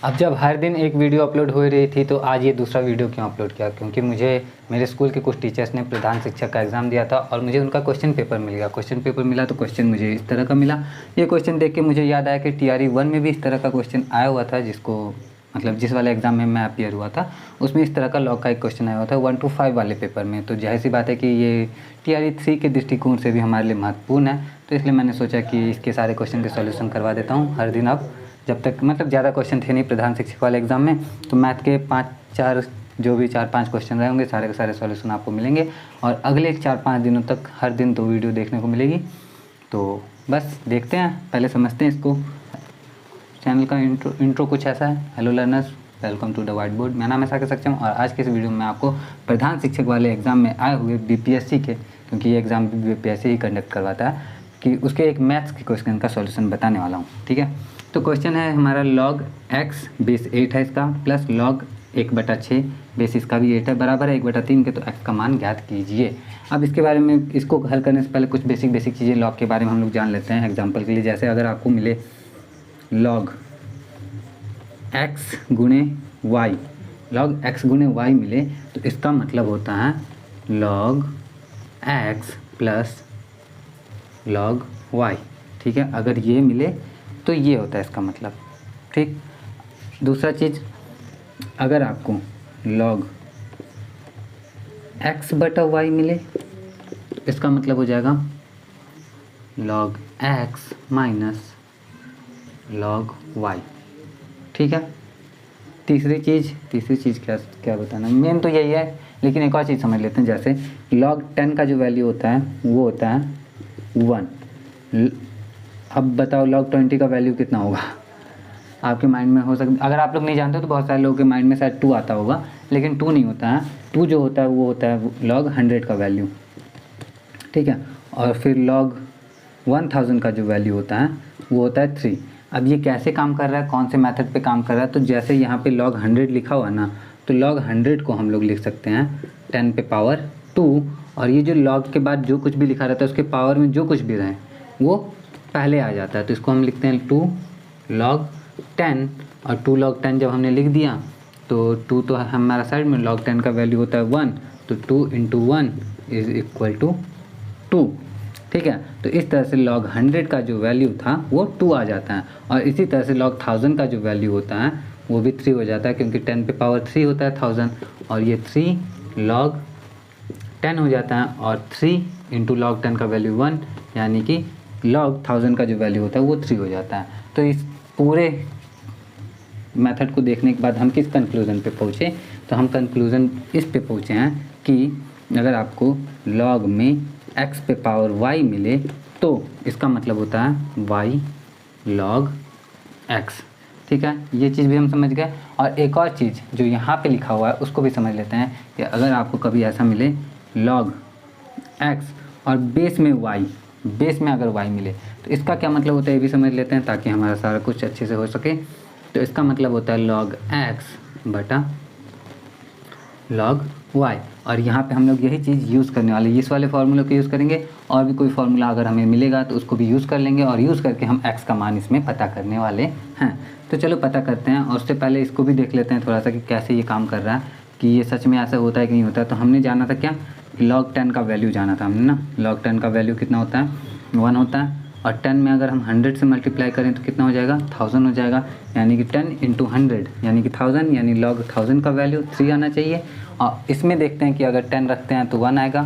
अब जब हर दिन एक वीडियो अपलोड हो रही थी तो आज ये दूसरा वीडियो क्यों अपलोड किया, क्योंकि मुझे मेरे स्कूल के कुछ टीचर्स ने प्रधान शिक्षक का एग्ज़ाम दिया था और मुझे उनका क्वेश्चन पेपर मिल गया। क्वेश्चन पेपर मिला तो क्वेश्चन मुझे इस तरह का मिला। ये क्वेश्चन देख के मुझे याद आया कि TRE 1 में भी इस तरह का क्वेश्चन आया हुआ था, जिसको मतलब जिस वाले एग्ज़ाम में मैं अपियर हुआ था उसमें इस तरह का लॉग का एक क्वेश्चन आया हुआ था 1 to 5 वाले पेपर में। तो जाहिर सी बात है कि ये TRE 3 के दृष्टिकोण से भी हमारे लिए महत्वपूर्ण है, तो इसलिए मैंने सोचा कि इसके सारे क्वेश्चन के सॉल्यूशन करवा देता हूँ हर दिन। अब जब तक मतलब ज़्यादा क्वेश्चन थे नहीं प्रधान शिक्षक वाले एग्ज़ाम में, तो मैथ के 5-4 जो भी 4-5 क्वेश्चन रहे होंगे सारे के सारे सॉल्यूशन आपको मिलेंगे और अगले 4-5 दिनों तक हर दिन 2 वीडियो देखने को मिलेगी। तो बस देखते हैं, पहले समझते हैं इसको। चैनल का इंट्रो कुछ ऐसा है। Hello learners, welcome to the white board. मेरा नाम है साकेत सक्षम और आज के इस वीडियो में मैं आपको प्रधान शिक्षक वाले एग्ज़ाम में आए हुए BPSC के, क्योंकि ये एग्ज़ाम BPSC ही कंडक्ट करवाता है, कि उसके एक मैथ्स के क्वेश्चन का सॉल्यूशन बताने वाला हूँ। ठीक है, तो क्वेश्चन है हमारा log x बेस 8 है इसका, प्लस log 1/6 बेस इसका भी 8 है, बराबर है 1/3 के। तो x का मान ज्ञात कीजिए। अब इसके बारे में, इसको हल करने से पहले कुछ बेसिक चीज़ें लॉग के बारे में हम लोग जान लेते हैं एग्जाम्पल के लिए। जैसे अगर आपको मिले log x गुणे y, log x गुणे y मिले तो इसका मतलब होता है log x plus log y। ठीक है, अगर ये मिले तो ये होता है इसका मतलब। ठीक, दूसरा चीज़, अगर आपको log x/y मिले तो इसका मतलब हो जाएगा log x minus log y। ठीक है, तीसरी चीज़ क्या बताना, मेन तो यही है, लेकिन एक और चीज़ समझ लेते हैं। जैसे log 10 का जो वैल्यू होता है वो होता है 1। अब बताओ log 20 का वैल्यू कितना होगा? आपके माइंड में हो सकता, अगर आप लोग नहीं जानते तो बहुत सारे लोगों के माइंड में शायद 2 आता होगा, लेकिन 2 नहीं होता है। 2 जो होता है वो होता है log 100 का वैल्यू। ठीक है, और फिर log 1000 का जो वैल्यू होता है वो होता है 3। अब ये कैसे काम कर रहा है, कौन से मेथड पे काम कर रहा है? तो जैसे यहाँ पे log 100 लिखा हुआ ना, तो log 100 को हम लोग लिख सकते हैं 10 पे पावर 2, और ये जो log के बाद जो कुछ भी लिखा रहता है उसके पावर में जो कुछ भी रहे वो पहले आ जाता है। तो इसको हम लिखते हैं 2 log 10, और 2 log 10 जब हमने लिख दिया तो 2 तो हमारा साइड में, log 10 का वैल्यू होता है 1, तो 2 × 1 = 2। ठीक है, तो इस तरह से log 100 का जो वैल्यू था वो 2 आ जाता है, और इसी तरह से log 1000 का जो वैल्यू होता है वो भी 3 हो जाता है, क्योंकि 10 पे पावर 3 होता है 1000, और ये 3 log 10 हो जाता है, और 3 × log 10 का वैल्यू 1, यानी कि log 1000 का जो वैल्यू होता है वो 3 हो जाता है। तो इस पूरे मेथड को देखने के बाद हम किस कंक्लूज़न पे पहुँचे? तो हम कंक्लूज़न इस पे पहुँचे हैं कि अगर आपको log में x पे पावर y मिले तो इसका मतलब होता है y log x। ठीक है, ये चीज़ भी हम समझ गए। और एक और चीज़ जो यहाँ पे लिखा हुआ है उसको भी समझ लेते हैं कि अगर आपको कभी ऐसा मिले log x और बेस में y, बेस में अगर y मिले तो इसका क्या मतलब होता है ये भी समझ लेते हैं, ताकि हमारा सारा कुछ अच्छे से हो सके। तो इसका मतलब होता है log x बटा log y, और यहाँ पे हम लोग यही चीज़ यूज़ करने वाले, इस वाले फार्मूले को यूज़ करेंगे, और भी कोई फार्मूला अगर हमें मिलेगा तो उसको भी यूज़ कर लेंगे, और यूज़ करके हम x का मान इसमें पता करने वाले हैं। तो चलो पता करते हैं, और उससे पहले इसको भी देख लेते हैं थोड़ा सा कि कैसे ये काम कर रहा है, कि ये सच में ऐसा होता है कि नहीं होता है। तो हमने जाना था क्या, log 10 का वैल्यू जाना था हमने ना। log 10 का वैल्यू कितना होता है? 1 होता है, और 10 में अगर हम 100 से मल्टीप्लाई करें तो कितना हो जाएगा? 1000 हो जाएगा, यानी कि 10 × 100 यानी कि 1000, यानी log 1000 का वैल्यू 3 आना चाहिए। और इसमें देखते हैं कि अगर 10 रखते हैं तो 1 आएगा,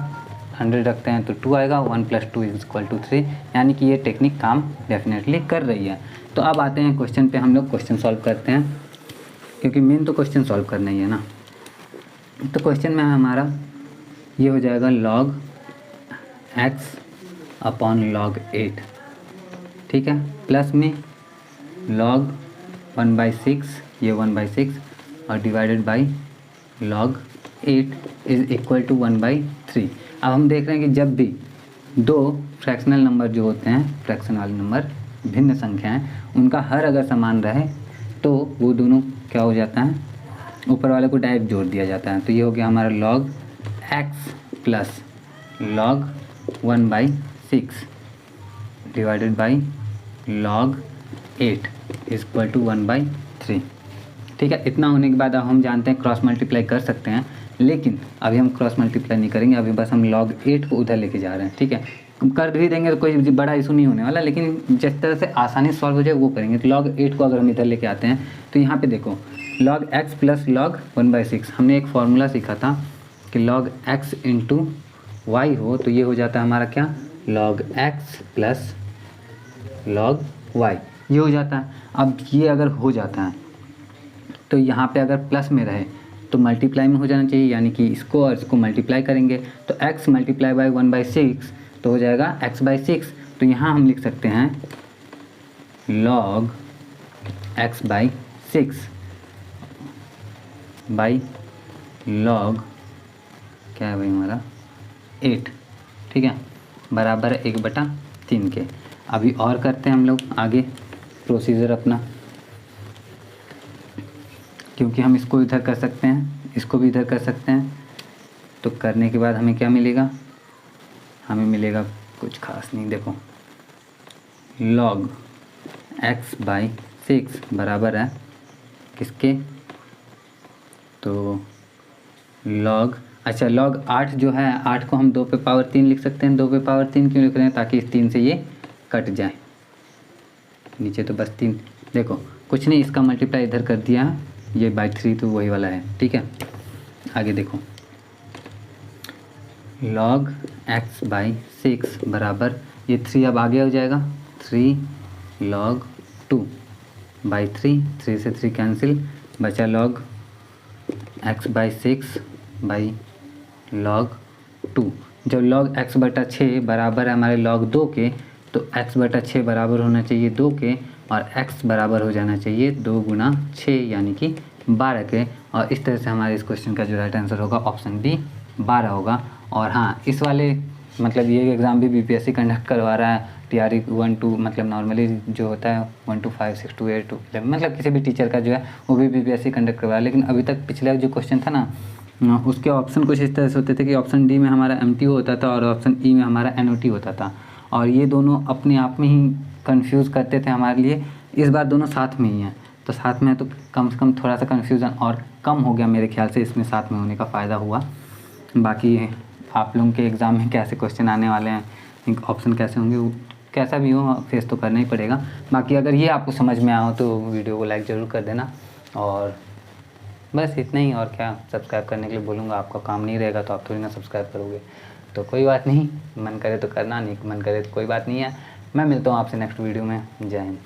100 रखते हैं तो 2 आएगा, 1 + 2 = 3, यानी कि ये टेक्निक काम डेफिनेटली कर रही है। तो अब आते हैं क्वेश्चन पे, हम लोग क्वेश्चन सॉल्व करते हैं, क्योंकि मेन तो क्वेश्चन सॉल्व करना ही है ना। तो क्वेश्चन में हमारा ये हो जाएगा log x / log 8। ठीक है, प्लस में log 1/6, ये 1/6, और डिवाइडेड बाई log 8 = 1/3। अब हम देख रहे हैं कि जब भी दो फ्रैक्शनल नंबर जो होते हैं, फ्रैक्शन वाले नंबर, भिन्न संख्याएं, उनका हर अगर समान रहे तो वो दोनों क्या हो जाता है, ऊपर वाले को डायरेक्ट जोड़ दिया जाता है। तो ये हो गया हमारा log x plus log 1/6 divided by log 8 = 1/3। ठीक है। इतना होने के बाद अब हम जानते हैं क्रॉस मल्टीप्लाई कर सकते हैं, लेकिन अभी हम क्रॉस मल्टीप्लाई नहीं करेंगे, अभी बस हम log 8 को उधर लेके जा रहे हैं। ठीक है, कर भी देंगे तो कोई बड़ा इशू नहीं होने वाला, लेकिन जिस तरह से आसानी से सॉल्व हो जाए वो करेंगे। तो log 8 को अगर हम इधर लेके आते हैं तो यहाँ पे देखो log x प्लस log 1/6, हमने एक फार्मूला सीखा था कि log x इंटू वाई हो तो ये हो जाता है हमारा क्या, log x plus log y, ये हो जाता है। अब ये अगर हो जाता है तो यहाँ पे अगर प्लस में रहे तो मल्टीप्लाई में हो जाना चाहिए, यानी कि इसको और इसको मल्टीप्लाई करेंगे तो x मल्टीप्लाई बाई 1/6 तो हो जाएगा x/6। तो यहाँ हम लिख सकते हैं log x/6 बाई log क्या है भाई हमारा 8, ठीक है, बराबर 1/3 के। अभी और करते हैं हम लोग आगे प्रोसीजर अपना, क्योंकि हम इसको इधर कर सकते हैं, इसको भी इधर कर सकते हैं। तो करने के बाद हमें क्या मिलेगा, हमें मिलेगा कुछ खास नहीं। देखो log x/6 बराबर है किसके, तो log, अच्छा log 8 जो है, 8 को हम 2 पे पावर 3 लिख सकते हैं। 2 पे पावर 3 क्यों लिख रहे हैं, ताकि इस 3 से ये कट जाए, नीचे तो बस 3। देखो कुछ नहीं, इसका मल्टीप्लाई इधर कर दिया, ये बाई 3 तो वही वाला है। ठीक है, आगे देखो log x/6 बराबर ये 3 अब आगे हो जाएगा, 3 log 2/3, 3 से 3 कैंसिल, बचा log x/6 बाई log 2। जब log x/6 बराबर है हमारे log 2 के, तो x/6 बराबर होना चाहिए 2 के, और x बराबर हो जाना चाहिए 2 गुना 6 यानी कि 12 के। और इस तरह से हमारे इस क्वेश्चन का जो राइट आंसर होगा ऑप्शन बी 12 होगा। और हाँ, इस वाले मतलब ये एग्ज़ाम भी बीपीएससी कंडक्ट करवा रहा है, TRE 1 to मतलब नॉर्मली जो होता है 1 to 5, 6 to 8 to 11, मतलब किसी भी टीचर का जो है वो भी बीपीएससी कंडक्ट करवा रहा है। लेकिन अभी तक पिछला जो क्वेश्चन था ना, उसके ऑप्शन कुछ इस तरह से होते थे कि ऑप्शन डी में हमारा MTO होता था और ऑप्शन ई में हमारा NOT होता था, और ये दोनों अपने आप में ही कंफ्यूज करते थे हमारे लिए। इस बार दोनों साथ में ही हैं, तो साथ में है तो कम से कम थोड़ा सा कन्फ्यूज़न और कम हो गया मेरे ख्याल से, इसमें साथ में होने का फ़ायदा हुआ। बाकी आप लोगों के एग्ज़ाम में कैसे क्वेश्चन आने वाले हैं, ऑप्शन कैसे होंगे, वो कैसा भी हो फेस तो करना ही पड़ेगा। बाकी अगर ये आपको समझ में आया हो तो वीडियो को लाइक ज़रूर कर देना, और बस इतना ही। और क्या, सब्सक्राइब करने के लिए बोलूँगा, आपका काम नहीं रहेगा तो आप थोड़ी ना सब्सक्राइब करोगे, तो कोई बात नहीं, मन करे तो करना, नहीं मन करे तो कोई बात नहीं है। मैं मिलता हूँ आपसे नेक्स्ट वीडियो में। जय हिंद।